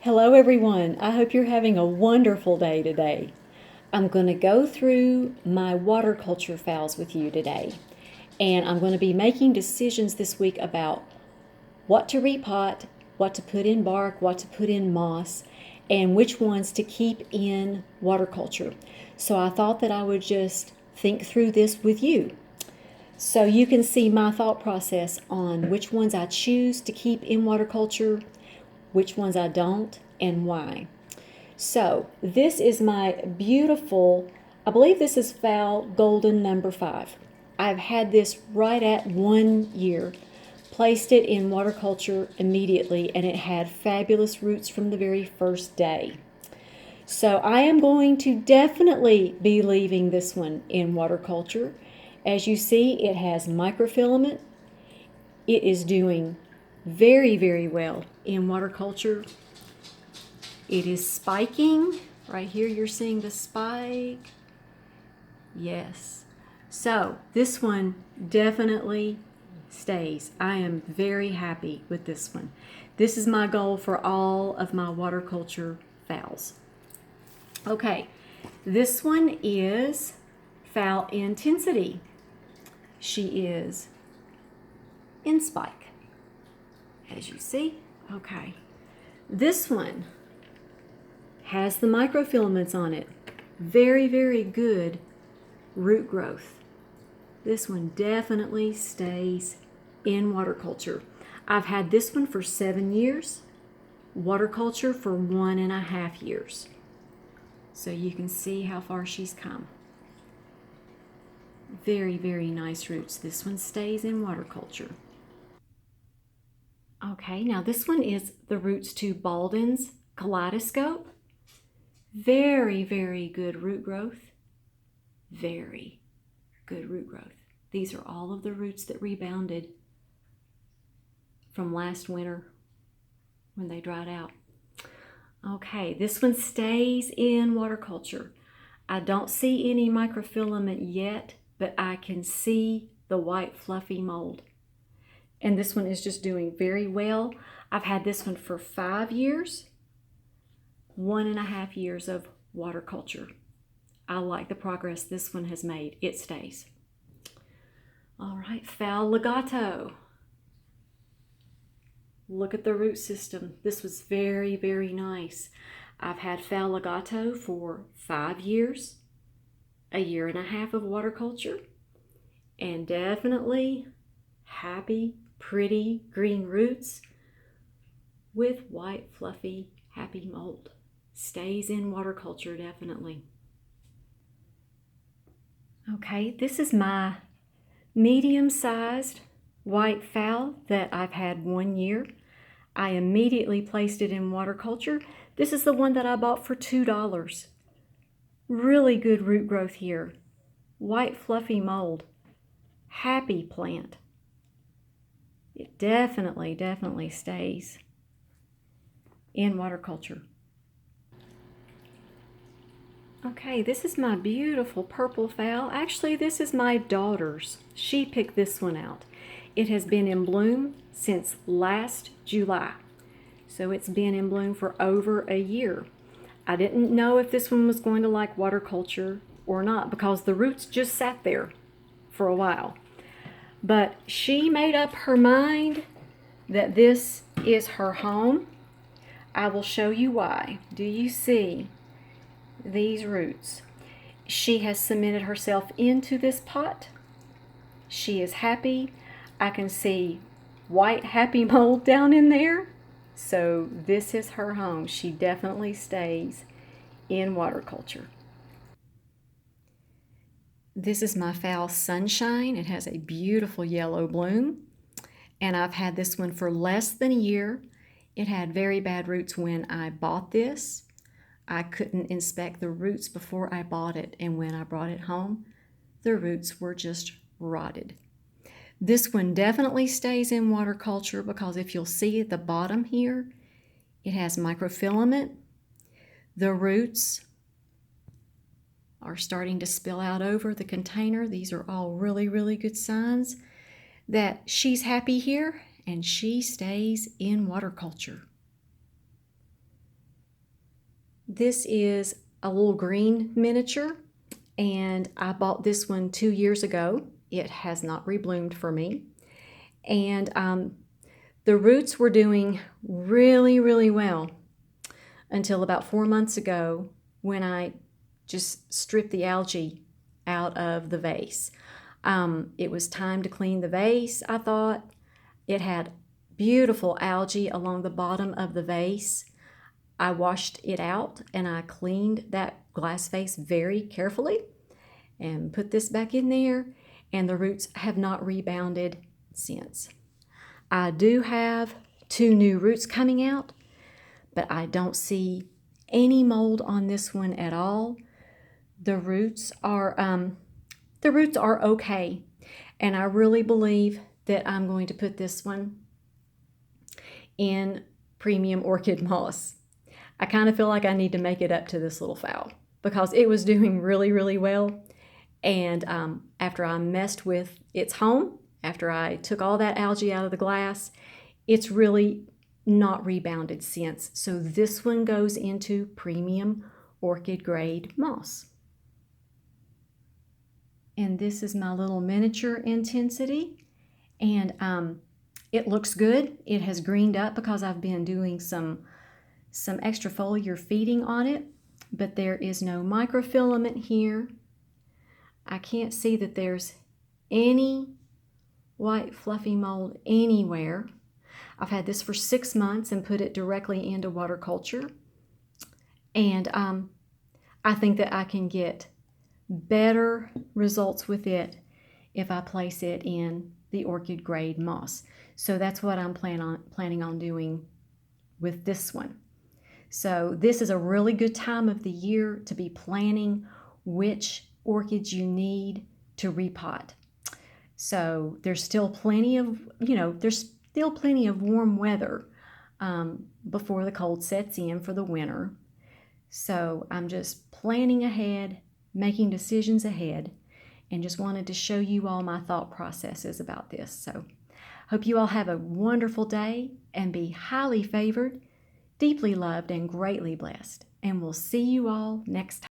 Hello everyone, I hope you're having a wonderful day today. I'm going to go through my water culture phals with you today, and I'm going to be making decisions this week about what to repot, what to put in bark, what to put in moss, and which ones to keep in water culture. So I thought that I would just think through this with you. So you can see my thought process on which ones I choose to keep in water culture, which ones I don't, and why. So this is my beautiful, I believe this is phal golden number 5. I've had this right at 1 year. Placed it in water culture immediately, and it had fabulous roots from the very first day. So I am going to definitely be leaving this one in water culture. As you see, it has microfilament. It is doing very, very well in water culture. It is spiking. Right here you're seeing the spike. Yes. So this one definitely stays. I am very happy with this one. This is my goal for all of my water culture phals. Okay, this one is phal intensity. She is in spike, as you see. Okay, this one has the microfilaments on it. Very, very good root growth. This one definitely stays in water culture. I've had this one for 7 years, water culture for 1.5 years. So you can see how far she's come. Very, very nice roots. This one stays in water culture. Okay, now this one is the roots to Baldwin's kaleidoscope. Very, very good root growth. Very good root growth. These are all of the roots that rebounded from last winter when they dried out. Okay, this one stays in water culture. I don't see any microfilament yet, but I can see the white fluffy mold. And this one is just doing very well. I've had this one for 5 years, 1.5 years of water culture. I like the progress this one has made. It stays. All right, phal legato. Look at the root system. This was very, very nice. I've had phal legato for 5 years, 1.5 years of water culture, and definitely happy, pretty green roots with white, fluffy, happy mold. Stays in water culture, definitely. Okay, this is my medium-sized white phal that I've had 1 year. I immediately placed it in water culture. This is the one that I bought for $2. Really good root growth here. White fluffy mold. Happy plant. It definitely stays in water culture. Okay, this is my beautiful purple phal. Actually, this is my daughter's. She picked this one out. It has been in bloom since last July. So it's been in bloom for over a year. I didn't know if this one was going to like water culture or not because the roots just sat there for a while. But she made up her mind that this is her home. I will show you why. Do you see these roots? She has cemented herself into this pot. She is happy. I can see white happy mold down in there. So this is her home. She definitely stays in water culture. This is my phal sunshine. It has a beautiful yellow bloom. And I've had this one for less than a year. It had very bad roots when I bought this. I couldn't inspect the roots before I bought it, and when I brought it home, the roots were just rotted. This one definitely stays in water culture because if you'll see at the bottom here, it has microfilament. The roots are starting to spill out over the container. These are all really, really good signs that she's happy here and she stays in water culture. This is a little green miniature, and I bought this one 2 years ago. It has not rebloomed for me. And the roots were doing really, really well until about 4 months ago when I just stripped the algae out of the vase. It was time to clean the vase, I thought. It had beautiful algae along the bottom of the vase. I washed it out and I cleaned that glass vase very carefully and put this back in there, and the roots have not rebounded since. I do have 2 new roots coming out, but I don't see any mold on this one at all. The roots are okay, and I really believe that I'm going to put this one in premium orchid moss. I kind of feel like I need to make it up to this little phal because it was doing really, really well. And after I messed with its home, after I took all that algae out of the glass, it's really not rebounded since. So this one goes into premium orchid grade moss. And this is my little miniature intensity. And it looks good. It has greened up because I've been doing some extra foliar feeding on it, but there is no microfilament here. I can't see that there's any white fluffy mold anywhere. I've had this for 6 months and put it directly into water culture. And I think that I can get better results with it if I place it in the orchid grade moss. So that's what I'm planning on doing with this one. So this is a really good time of the year to be planning which orchids you need to repot. So there's still plenty of, warm weather before the cold sets in for the winter. So I'm just planning ahead, making decisions ahead, and just wanted to show you all my thought processes about this. So hope you all have a wonderful day and be highly favored, deeply loved, and greatly blessed. And we'll see you all next time.